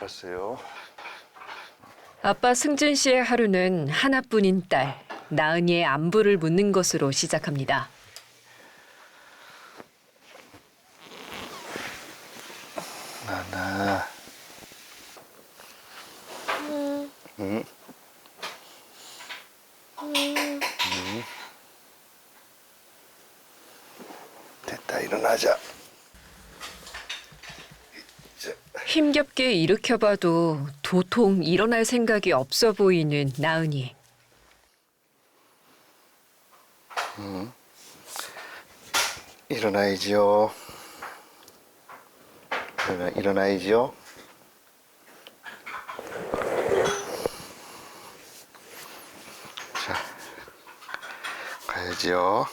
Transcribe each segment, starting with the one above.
알았어요. 아빠 승진 씨의 하루는 하나뿐인 딸 나은이의 안부를 묻는 것으로 시작합니다. 나나. 응? 됐다, 일어나자. 힘겹게 일으켜봐도 도통 일어날 생각이 없어 보이는 나은이. 일어나야지요. 일어나야지요. 자, 가야지요.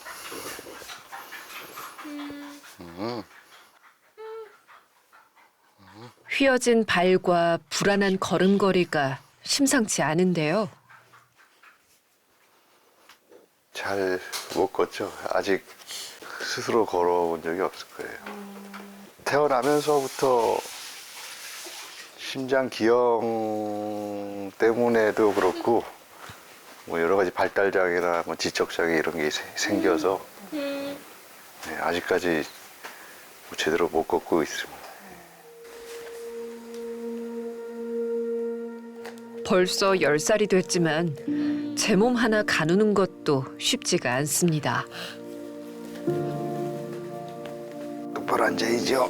휘어진 발과 불안한 걸음걸이가 심상치 않은데요. 잘 못 걷죠. 아직 스스로 걸어본 적이 없을 거예요. 태어나면서부터 심장 기형 때문에도 그렇고 뭐 여러 가지 발달 장애나 뭐 지적 장애 이런 게 생겨서 네, 아직까지 제대로 못 걷고 있습니다. 벌써 10살이 됐지만 제 몸 하나 가누는 것도 쉽지가 않습니다. 똑바로 앉아야죠.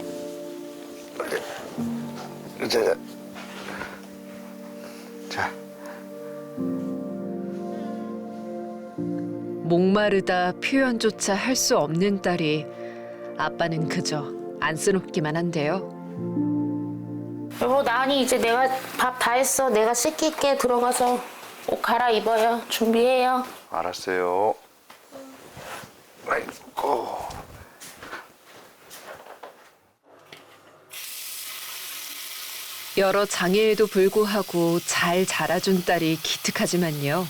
자, 자. 목마르다 표현조차 할 수 없는 딸이 아빠는 그저 안쓰럽기만 한데요. 여보, 나은이 이제 내가 밥 다 했어. 내가 씻길게. 들어가서 옷 갈아입어요. 준비해요. 알았어요. 아이고. 여러 장애에도 불구하고 잘 자라준 딸이 기특하지만요.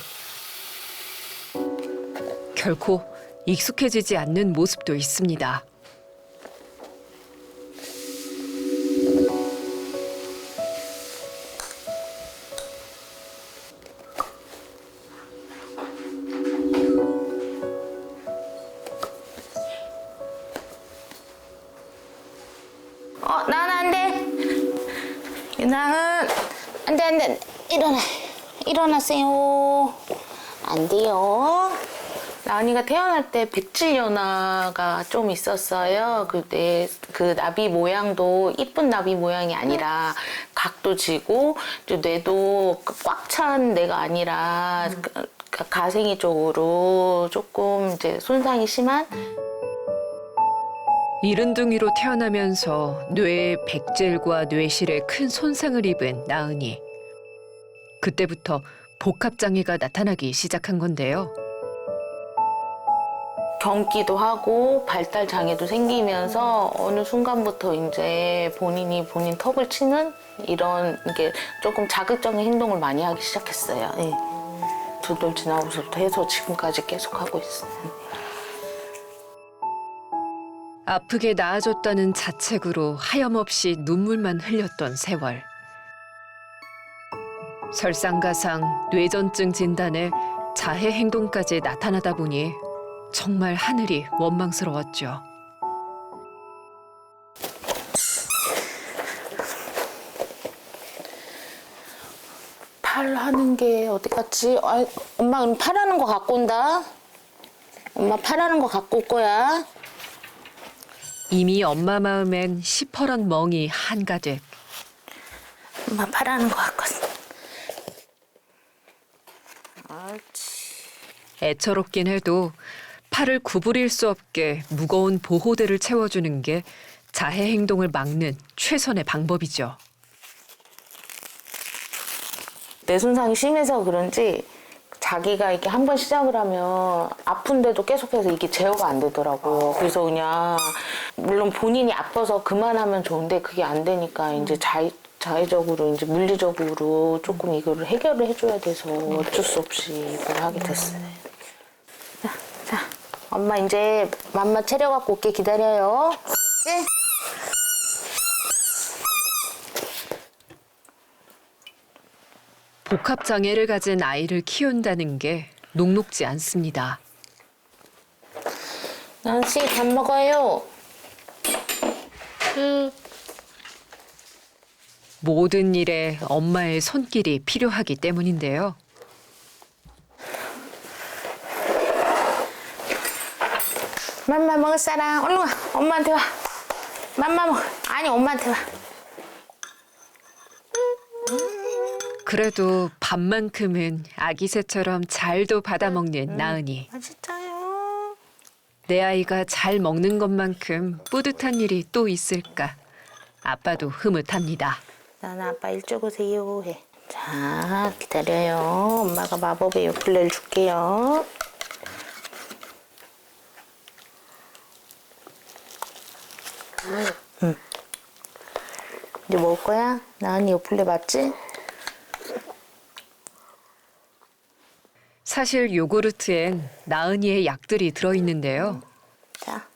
결코 익숙해지지 않는 모습도 있습니다. 나는 안 돼. 유나은, 안 돼, 안 돼. 일어나세요. 안 돼요. 나은이가 태어날 때 백질연화가 좀 있었어요. 그때 그 나비 모양도 이쁜 나비 모양이 아니라 각도 지고 뇌도 꽉 찬 뇌가 아니라 가생이 쪽으로 조금 이제 손상이 심한. 이른둥이로 태어나면서 뇌에 백질과 뇌실에 큰 손상을 입은 나은이. 그때부터 복합장애가 나타나기 시작한 건데요. 경기도 하고 발달 장애도 생기면서 어느 순간부터 이제 본인이 본인 턱을 치는 이런 게 조금 자극적인 행동을 많이 하기 시작했어요. 예. 2돌 지나고서부터 해서 지금까지 계속 하고 있어요. 아프게 나아졌다는 자책으로 하염없이 눈물만 흘렸던 세월. 설상가상, 뇌전증 진단에 자해 행동까지 나타나다 보니 정말 하늘이 원망스러웠죠. 팔 하는 게 어디 갔지? 엄마 그럼 팔 하는 거 갖고 온다. 엄마 팔 하는 거 갖고 올 거야. 이미 엄마 마음엔 시퍼런 멍이 한가득. 엄마 팔 하는 거 갖고 왔어. 옳지. 애처롭긴 해도 팔을 구부릴 수 없게 무거운 보호대를 채워주는 게 자해 행동을 막는 최선의 방법이죠. 뇌 손상이 심해서 그런지 자기가 이렇게 한 번 시작을 하면 아픈데도 계속해서 이게 제어가 안 되더라고요. 그래서 그냥 물론 본인이 아파서 그만하면 좋은데 그게 안 되니까 이제 자의적으로 이제 물리적으로 조금 이거를 해결을 해줘야 돼서 어쩔 수 없이 이걸 하게 됐어요. 자, 엄마 이제 맘마 차려갖고 올게. 기다려요. 알았지? 복합 장애를 가진 아이를 키운다는 게 녹록지 않습니다. 나은씨 밥 먹어요. 모든 일에 엄마의 손길이 필요하기 때문인데요. 맘마 먹을 사람 얼른 와. 엄마한테 와. 맘마 먹어. 아니 엄마한테 와. 그래도 밥만큼은 아기 새처럼 잘도 받아먹는 나은이. 맛있어요. 내 아이가 잘 먹는 것만큼 뿌듯한 일이 또 있을까. 아빠도 흐뭇합니다. 나는 아빠 일찍 오세요 해. 자 기다려요. 엄마가 마법의 요플레를 줄게요. 이제 먹을 거야? 나은이 요플레 맞지? 사실 요구르트엔 나은이의 약들이 들어있는데요. 자.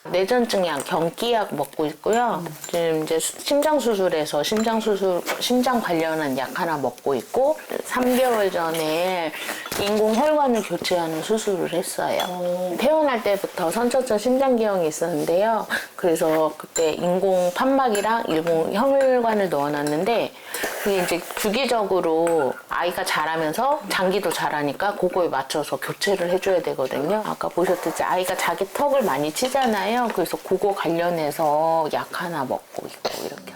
뇌전증약, 경기약 먹고 있고요. 지금 이제 심장 수술해서 심장 관련한 약 하나 먹고 있고 3개월 전에 인공 혈관을 교체하는 수술을 했어요. 태어날 때부터 선천성 심장기형이 있었는데요. 그래서 그때 인공 판막이랑 인공 혈관을 넣어놨는데 그게 이제 주기적으로 아이가 자라면서 장기도 자라니까 그거에 맞춰서 교체를 해줘야 되거든요. 아까 보셨듯이 아이가 자기 턱을 많이 치잖아요. 그래서 그거 관련해서 약 하나 먹고 있고 이렇게.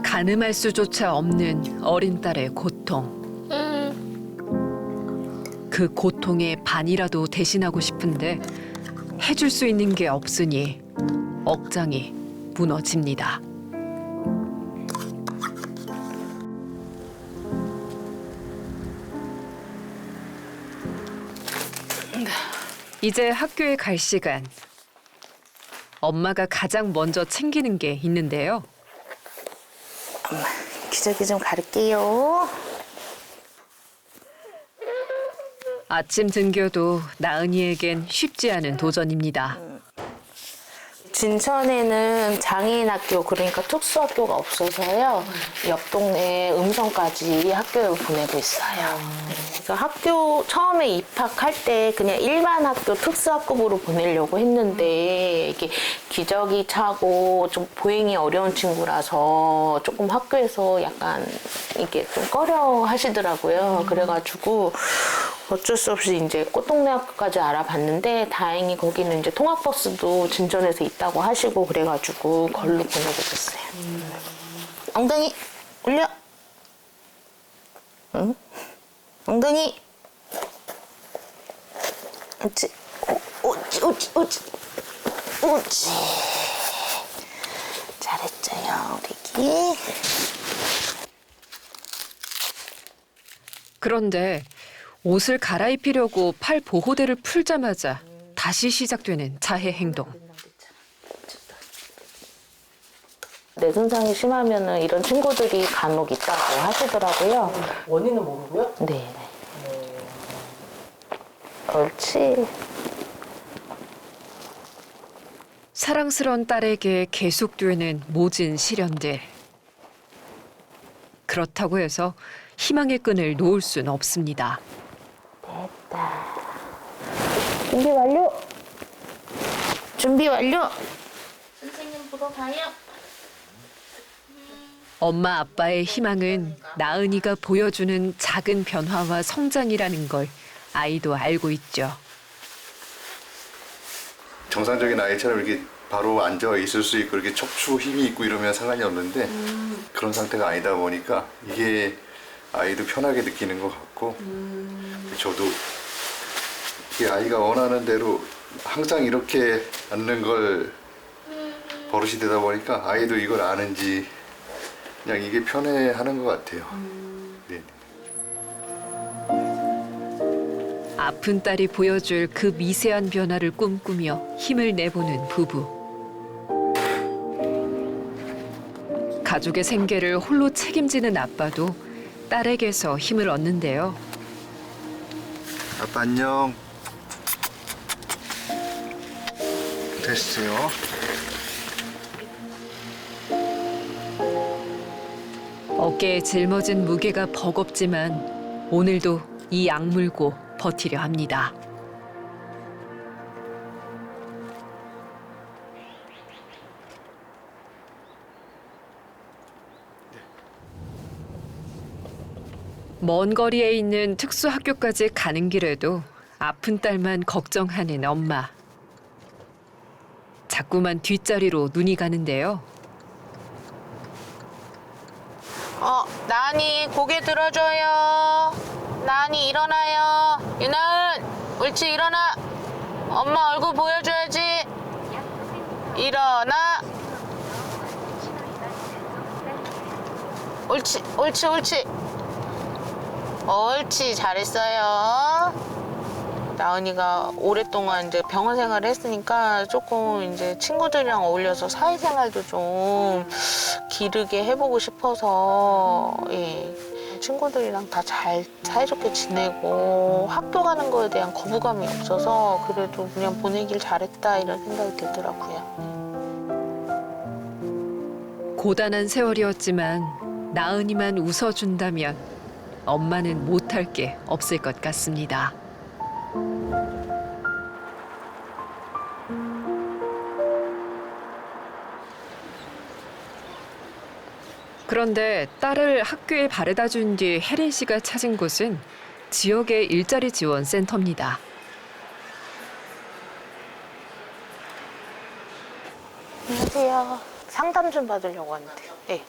가늠할 수조차 없는 어린 딸의 고통. 그 고통의 반이라도 대신하고 싶은데 해줄 수 있는 게 없으니 억장이 무너집니다. 이제 학교에 갈 시간. 엄마가 가장 먼저 챙기는 게 있는데요. 엄마 기저귀 좀 가릴게요. 아침 등교도 나은이에겐 쉽지 않은 도전입니다. 진천에는 장애인 학교 그러니까 특수학교가 없어서요. 옆 동네 음성까지 학교에 보내고 있어요. 그래서 학교 처음에 입학할 때 그냥 일반 학교 특수학급으로 보내려고 했는데 이게 기저귀 차고 좀 보행이 어려운 친구라서 조금 학교에서 약간 이게 좀 꺼려 하시더라고요. 그래가지고 어쩔 수 없이 이제 꽃동네 학교까지 알아봤는데 다행히 거기는 이제 통학버스도 진천에서 있다고 하시고 그래가지고 걸로 보내게 됐어요. 엉덩이 올려. 응? 엉덩이. 옳지. 옳지, 옳지, 옳지. 옳지. 잘했어요, 우리 기. 그런데 옷을 갈아입히려고 팔 보호대를 풀자마자 다시 시작되는 자해 행동. 뇌손상이 심하면은 이런 친구들이 간혹 있다고 하시더라고요. 원인은 모르고요? 네. 옳지. 사랑스러운 딸에게 계속되는 모진 시련들. 그렇다고 해서 희망의 끈을 놓을 순 없습니다. 됐다. 준비 완료. 준비 완료. 선생님 보러 가요. 엄마 아빠의 희망은 나은이가 보여주는 작은 변화와 성장이라는 걸 아이도 알고 있죠. 정상적인 아이처럼 이렇게 바로 앉아 있을 수 있고 이렇게 척추 힘이 있고 이러면 상관이 없는데 그런 상태가 아니다 보니까 이게 아이도 편하게 느끼는 것 같고 저도 이게 아이가 원하는 대로 항상 이렇게 앉는 걸 버릇이 되다 보니까 아이도 이걸 아는지 그냥 이게 편해하는 것 같아요. 네. 아픈 딸이 보여줄 그 미세한 변화를 꿈꾸며 힘을 내보는 부부. 가족의 생계를 홀로 책임지는 아빠도 딸에게서 힘을 얻는데요. 아빠 안녕. 됐어요. 어깨에 짊어진 무게가 버겁지만 오늘도 이 악물고 버티려 합니다. 먼 거리에 있는 특수학교까지 가는 길에도 아픈 딸만 걱정하는 엄마. 자꾸만 뒷자리로 눈이 가는데요. 나은이 고개 들어줘요. 나은이 일어나요. 유나은, 옳지 일어나. 엄마 얼굴 보여줘야지. 일어나. 옳지, 옳지, 옳지. 옳지, 잘했어요. 나은이가 오랫동안 이제 병원 생활을 했으니까 조금 이제 친구들이랑 어울려서 사회생활도 좀 기르게 해보고 싶어서, 예. 친구들이랑 다 잘 사이좋게 지내고 학교 가는 거에 대한 거부감이 없어서 그래도 그냥 보내길 잘했다 이런 생각이 들더라고요. 고단한 세월이었지만 나은이만 웃어준다면 엄마는 못할 게 없을 것 같습니다. 그런데 딸을 학교에 바래다 준 뒤 혜린 씨가 찾은 곳은 지역의 일자리 지원 센터입니다. 안녕하세요. 상담 좀 받으려고 하는데요. 네.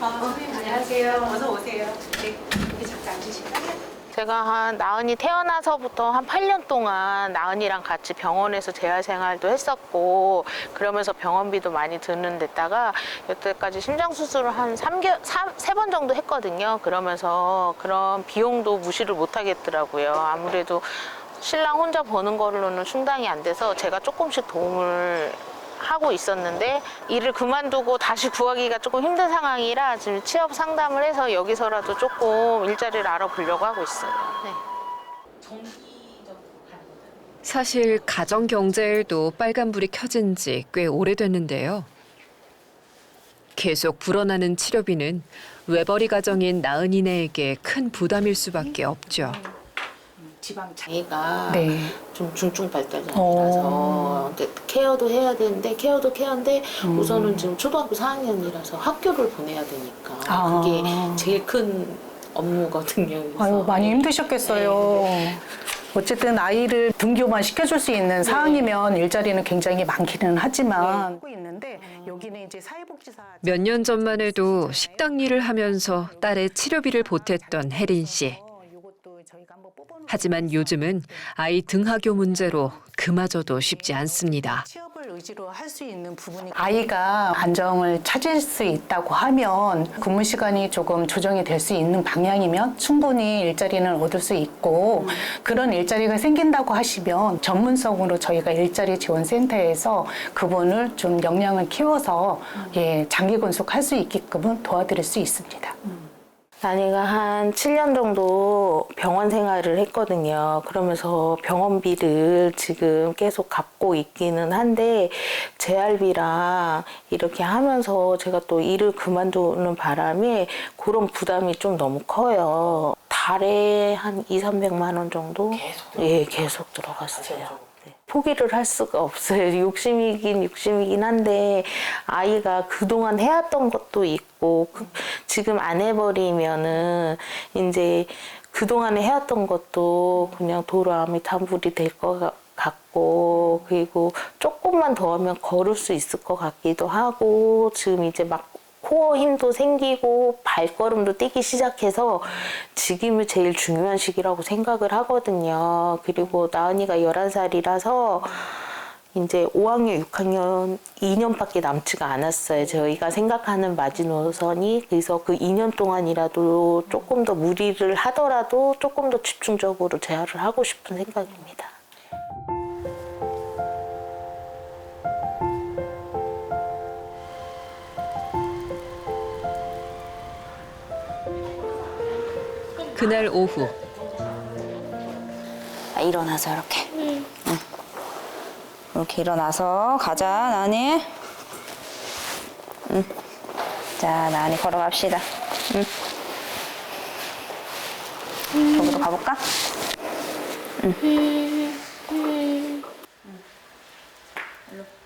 안녕하세요. 어서 오세요. 네, 여기 잠깐 앉으실까요? 제가 나은이 태어나서부터 한 8년 동안 나은이랑 같이 병원에서 재활생활도 했었고 그러면서 병원비도 많이 드는 데다가 여태까지 심장수술을 한 3번 정도 했거든요. 그러면서 그런 비용도 무시를 못 하겠더라고요. 아무래도 신랑 혼자 버는 걸로는 충당이 안 돼서 제가 조금씩 도움을 하고 있었는데 일을 그만두고 다시 구하기가 조금 힘든 상황이라 지금 취업 상담을 해서 여기서라도 조금 일자리를 알아보려고 하고 있어요. 네. 사실 가정 경제에도 빨간불이 켜진 지 꽤 오래됐는데요. 계속 불어나는 치료비는 외벌이 가정인 나은이네에게 큰 부담일 수밖에 없죠. 지방 아이가 네. 좀 중증 발달장애라서 케어도 해야 되는데 케어도 케어인데 우선은 지금 초등학교 4학년이라서 학교를 보내야 되니까 그게 제일 큰 업무거든요. 그래서. 아유, 많이 힘드셨겠어요. 네. 어쨌든 아이를 등교만 시켜줄 수 있는 상황이면 일자리는 굉장히 많기는 하지만 하고 있는데 여기는 이제 사회복지사 몇 년 전만 해도 식당 일을 하면서 딸의 치료비를 보탰던 혜린 씨. 요것도 저희가 한번 뽑아놓은 하지만 요즘은 아이 등하교 문제로 그마저도 쉽지 않습니다. 취업을 의지로 할 수 있는 부분이 아이가 안정을 찾을 수 있다고 하면 근무 시간이 조금 조정이 될 수 있는 방향이면 충분히 일자리는 얻을 수 있고 그런 일자리가 생긴다고 하시면 전문성으로 저희가 일자리 지원센터에서 그분을 좀 역량을 키워서 장기 건속할 수 있게끔은 도와드릴 수 있습니다. 나니가 한 7년 정도 병원 생활을 했거든요. 그러면서 병원비를 지금 계속 갚고 있기는 한데 재활비랑 이렇게 하면서 제가 또 일을 그만두는 바람에 그런 부담이 좀 너무 커요. 달에 한 200~300만 원 정도? 계속 들어갔어요. 포기를 할 수가 없어요. 욕심이긴 한데 아이가 그동안 해왔던 것도 있고 지금 안 해버리면은 이제 그동안에 해왔던 것도 그냥 도로아미탄불이 될 것 같고 그리고 조금만 더 하면 걸을 수 있을 것 같기도 하고 지금 이제 막 코어 힘도 생기고 발걸음도 뛰기 시작해서 지금이 제일 중요한 시기라고 생각을 하거든요. 그리고 나은이가 11살이라서 이제 5학년, 6학년 2년밖에 남지가 않았어요. 저희가 생각하는 마지노선이. 그래서 그 2년 동안이라도 조금 더 무리를 하더라도 조금 더 집중적으로 재활을 하고 싶은 생각입니다. 그날 오후 일어나서 이렇게. 응. 이렇게 일어나서 가자, 나은이. 자, 나은이 걸어갑시다. 저기도 가볼까?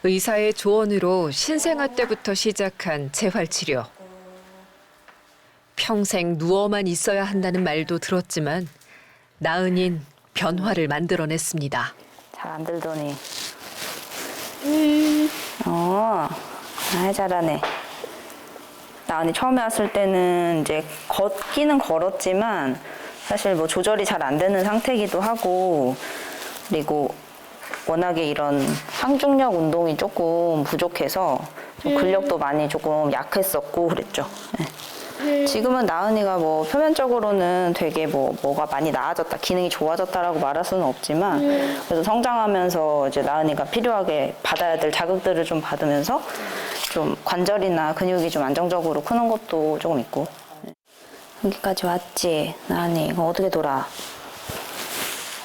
의사의 조언으로 신생아 때부터 시작한 재활치료. 평생 누워만 있어야 한다는 말도 들었지만 나은인 변화를 만들어냈습니다. 잘 안 들더니. 잘하네. 나은이 처음에 왔을 때는 이제 걷기는 걸었지만 사실 뭐 조절이 잘 안 되는 상태이기도 하고, 그리고 워낙에 이런 항중력 운동이 조금 부족해서 좀 근력도 많이 조금 약했었고 그랬죠. 네. 지금은 나은이가 뭐 표면적으로는 되게 뭐가 많이 나아졌다, 기능이 좋아졌다라고 말할 수는 없지만, 그래서 성장하면서 이제 나은이가 필요하게 받아야 될 자극들을 좀 받으면서 좀 관절이나 근육이 좀 안정적으로 크는 것도 조금 있고. 여기까지 왔지, 나은이. 이거 어떻게 돌아?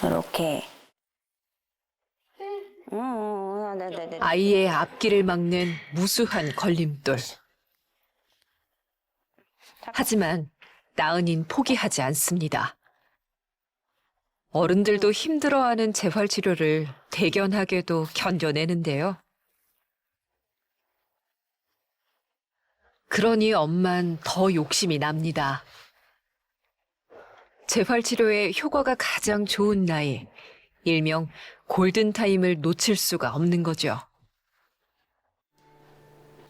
이렇게. 네네네. 아이의 앞길을 막는 무수한 걸림돌. 하지만 나은인 포기하지 않습니다. 어른들도 힘들어하는 재활치료를 대견하게도 견뎌내는데요. 그러니 엄만 더 욕심이 납니다. 재활치료의 효과가 가장 좋은 나이, 일명 골든타임을 놓칠 수가 없는 거죠.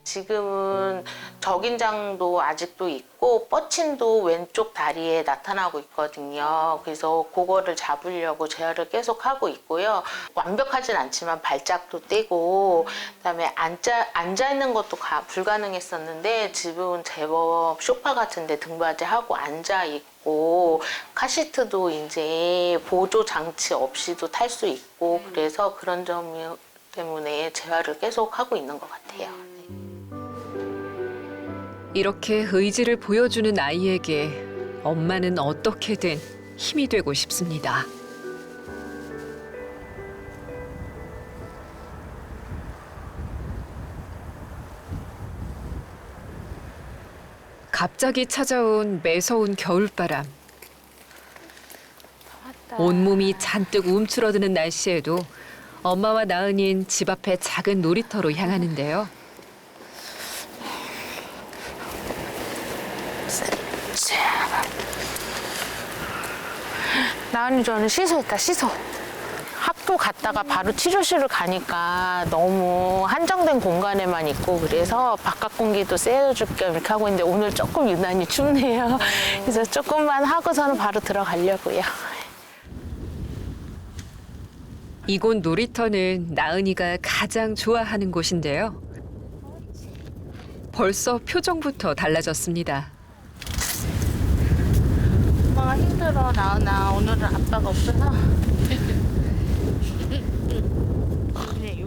지금은 적인장도 아직도 있고 뻗침도 왼쪽 다리에 나타나고 있거든요. 그래서 그거를 잡으려고 재활을 계속 하고 있고요. 완벽하진 않지만 발작도 떼고, 그다음에 앉아 있는 것도 불가능했었는데 지금은 제법 소파 같은데 등받이하고 앉아 있고, 카시트도 이제 보조 장치 없이도 탈 수 있고, 그래서 그런 점 때문에 재활을 계속 하고 있는 것 같아요. 이렇게 의지를 보여주는 아이에게 엄마는 어떻게든 힘이 되고 싶습니다. 갑자기 찾아온 매서운 겨울바람. 온몸이 잔뜩 움츠러드는 날씨에도 엄마와 나은인 집 앞의 작은 놀이터로 향하는데요. 나은이 저는 씻어있다, 씻어. 학교 갔다가 바로 치료실을 가니까 너무 한정된 공간에만 있고, 그래서 바깥 공기도 쐬어줄 겸 이렇게 하고 있는데 오늘 조금 유난히 춥네요. 그래서 조금만 하고서는 바로 들어가려고요. 이곳 놀이터는 나은이가 가장 좋아하는 곳인데요. 벌써 표정부터 달라졌습니다. 엄마가 힘들어, 나은아. 오늘은 아빠가 없어서.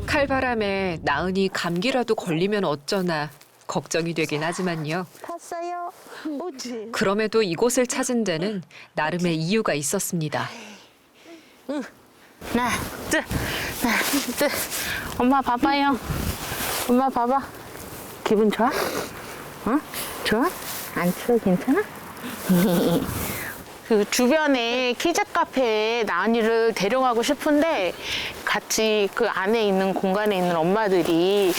칼바람에 나은이 감기라도 걸리면 어쩌나 걱정이 되긴 하지만요. 탔어요? 오지. 그럼에도 이곳을 찾은 데는 나름의 이유가 있었습니다. 하나, 둘, 하나, 둘. 엄마 봐봐요. 엄마 봐봐. 기분 좋아? 어? 좋아? 안 추워? 괜찮아? 그 주변에 키즈 카페에 나은이를 데려가고 싶은데 같이 그 안에 있는 공간에 있는 엄마들이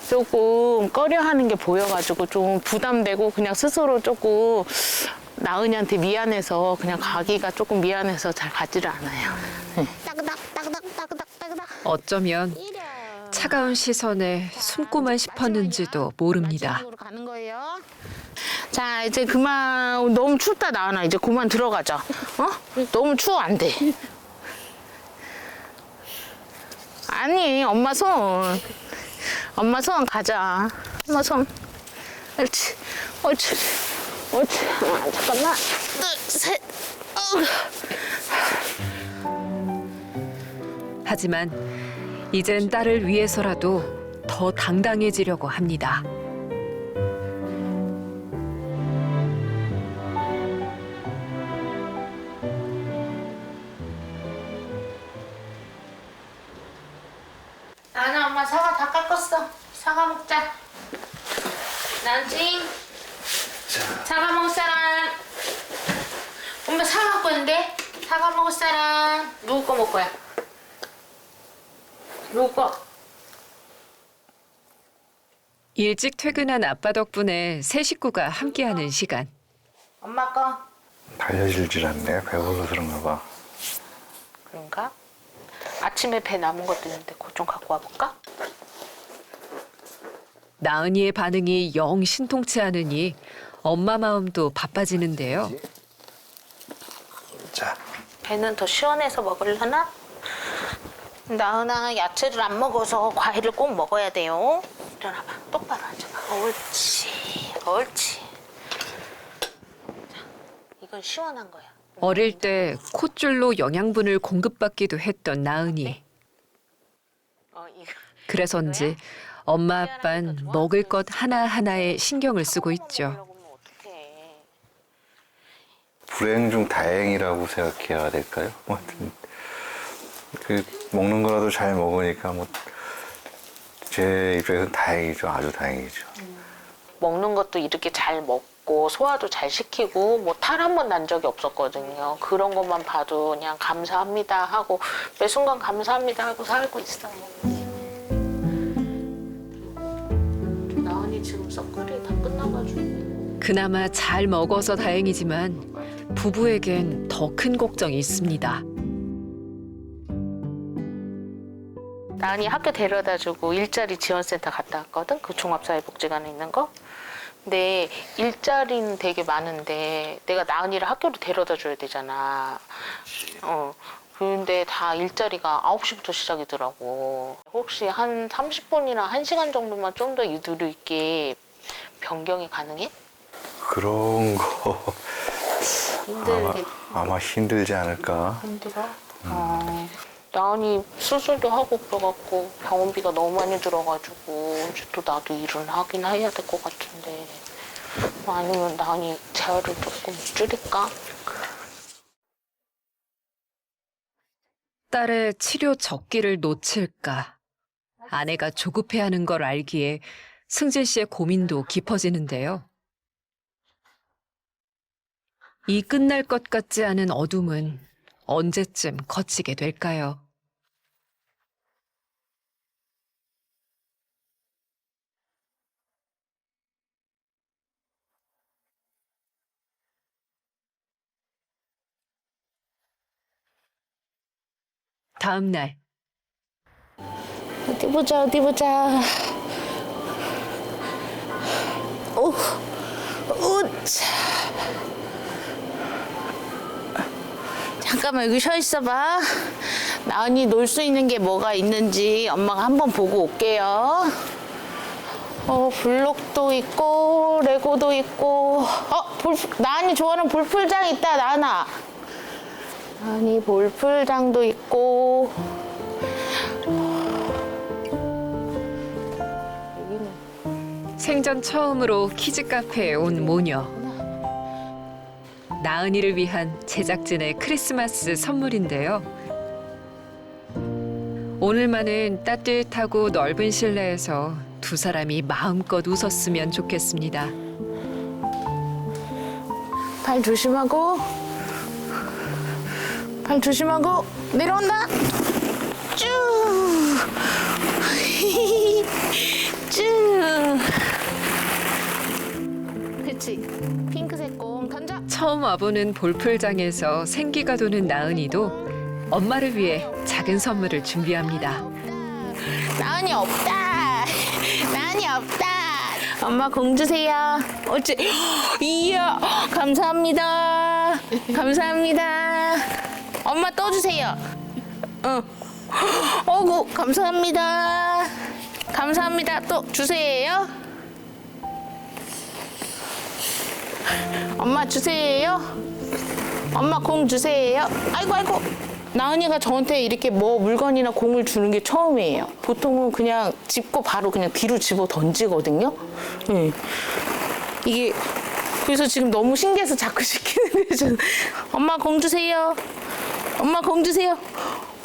조금 꺼려하는 게 보여가지고 좀 부담되고, 그냥 스스로 조금 나은이한테 미안해서 그냥 가기가 조금 미안해서 잘 가지를 않아요. 어쩌면 차가운 시선에 숨고만 싶었는지도 모릅니다. 가는 거예요. 자, 이제 그만. 너무 춥다, 나은아. 이제 그만 들어가자. 어? 너무 추워, 안 돼. 아니, 엄마 손. 엄마 손 가자. 엄마 손. 옳지. 옳지. 옳지. 아, 잠깐만. 둘, 셋. 하지만 이젠 딸을 위해서라도 더 당당해지려고 합니다. 나는 엄마 사과 다 깎았어. 사과 먹자. 난징. 사과 먹을 사람. 엄마 사과 갖고 왔는데? 사과 먹을 사람. 누구 거 먹을 거야? 누구 거? 일찍 퇴근한 아빠 덕분에 세 식구가 함께하는 시간. 엄마 거. 달려질질 않네. 배고파서 그런가 봐. 그런가? 아침에 배 남은 것도 있는데 그거 좀 갖고 와볼까? 나은이의 반응이 영 신통치 않으니 엄마 마음도 바빠지는데요. 자, 배는 더 시원해서 먹으려나? 나은아 야채를 안 먹어서 과일을 꼭 먹어야 돼요. 일어나봐. 똑바로 앉아봐. 옳지. 옳지. 자, 이건 시원한 거야. 어릴 때 콧줄로 영양분을 공급받기도 했던 나은이. 이거. 그래서인지 엄마 아빠는 먹을 것 하나하나에 신경을 쓰고 있죠. 먹으려고 하면 어떡해. 불행 중 다행이라고 생각해야 될까요? 뭐 하여튼 그 먹는 거라도 잘 먹으니까 뭐 제 입장에서는 다행이죠. 아주 다행이죠. 먹는 것도 이렇게 잘 먹고 소화도 잘 시키고 뭐 탈 한 번 난 적이 없었거든요. 그런 것만 봐도 그냥 감사합니다 하고 매 순간 감사합니다 하고 살고 있어요. 나은이 지금 썩거리 다 끝나가지고. 그나마 잘 먹어서 다행이지만 부부에겐 더 큰 걱정이 있습니다. 나은이 학교 데려다주고 일자리 지원센터 갔다 왔거든. 그 종합사회복지관에 있는 거. 근데 일자리는 되게 많은데 내가 나은이를 학교로 데려다 줘야 되잖아. 그런데 다 일자리가 9시부터 시작이더라고. 혹시 한 30분이나 1시간 정도만 좀 더 유도리 있게 변경이 가능해? 그런 거 힘들게. 아마 힘들지 않을까. 힘들어? 나은이 수술도 하고 그래갖고 병원비가 너무 많이 들어가지고 이제 또 나도 일은 하긴 해야 될 것 같은데 아니면 나은이 재활을 조금 줄일까? 딸의 치료 적기를 놓칠까. 아내가 조급해하는 걸 알기에 승진 씨의 고민도 깊어지는데요. 이 끝날 것 같지 않은 어둠은 언제쯤 거치게 될까요? 다음 날 어디 보자 어디 보자. 오, 우차. 잠깐만 여기 서 있어봐. 나은이 놀 수 있는 게 뭐가 있는지 엄마가 한번 보고 올게요. 블록도 있고 레고도 있고. 나은이 좋아하는 볼풀장 있다. 나은아. 나은이 볼풀장도 있고. 생전 처음으로 키즈 카페에 온 모녀. 나은이를 위한 제작진의 크리스마스 선물인데요. 오늘만은 따뜻하고 넓은 실내에서 두 사람이 마음껏 웃었으면 좋겠습니다. 발 조심하고. 발 조심하고. 내려온다. 쭉. 쭉. 그치. 핑크색 공 던져. 처음 와보는 볼풀장에서 생기가 도는 나은이도 엄마를 위해 작은 선물을 준비합니다. 나은이 없다. 나은이 없다. 엄마 공 주세요. 어째? 이야. 감사합니다. 감사합니다. 엄마 또 주세요. 어구 감사합니다. 감사합니다. 또 주세요. 엄마 주세요. 엄마 공 주세요. 아이고 아이고. 나은이가 저한테 이렇게 뭐 물건이나 공을 주는 게 처음이에요. 보통은 그냥 짚고 바로 그냥 뒤로 집어 던지거든요. 네. 이게 그래서 지금 너무 신기해서 자꾸 시키는 거예요. 저는. 엄마 공 주세요. 엄마 공 주세요.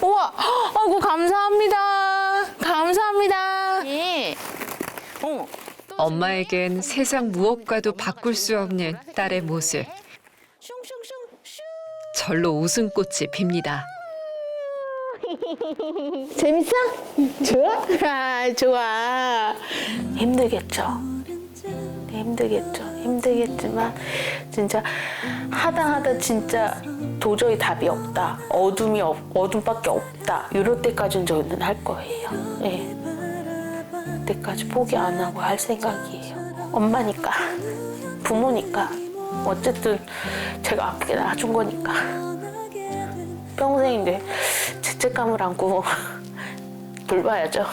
우와, 아이고 감사합니다. 감사합니다. 예. 또 엄마에겐 세상 무엇과도 바꿀 수 없는 딸의 모습. 절로 웃음꽃이 핍니다. 재밌어? 좋아? 아, 좋아. 힘들겠죠. 힘들겠지만 진짜 하다 진짜 도저히 답이 없다. 어둠밖에 없다. 이럴 때까지는 저는 할 거예요. 예. 그때까지 포기 안 하고 할 생각이에요. 엄마니까, 부모니까, 어쨌든 제가 아프게 낳아준 거니까 평생 이제 죄책감을 안고 돌봐야죠.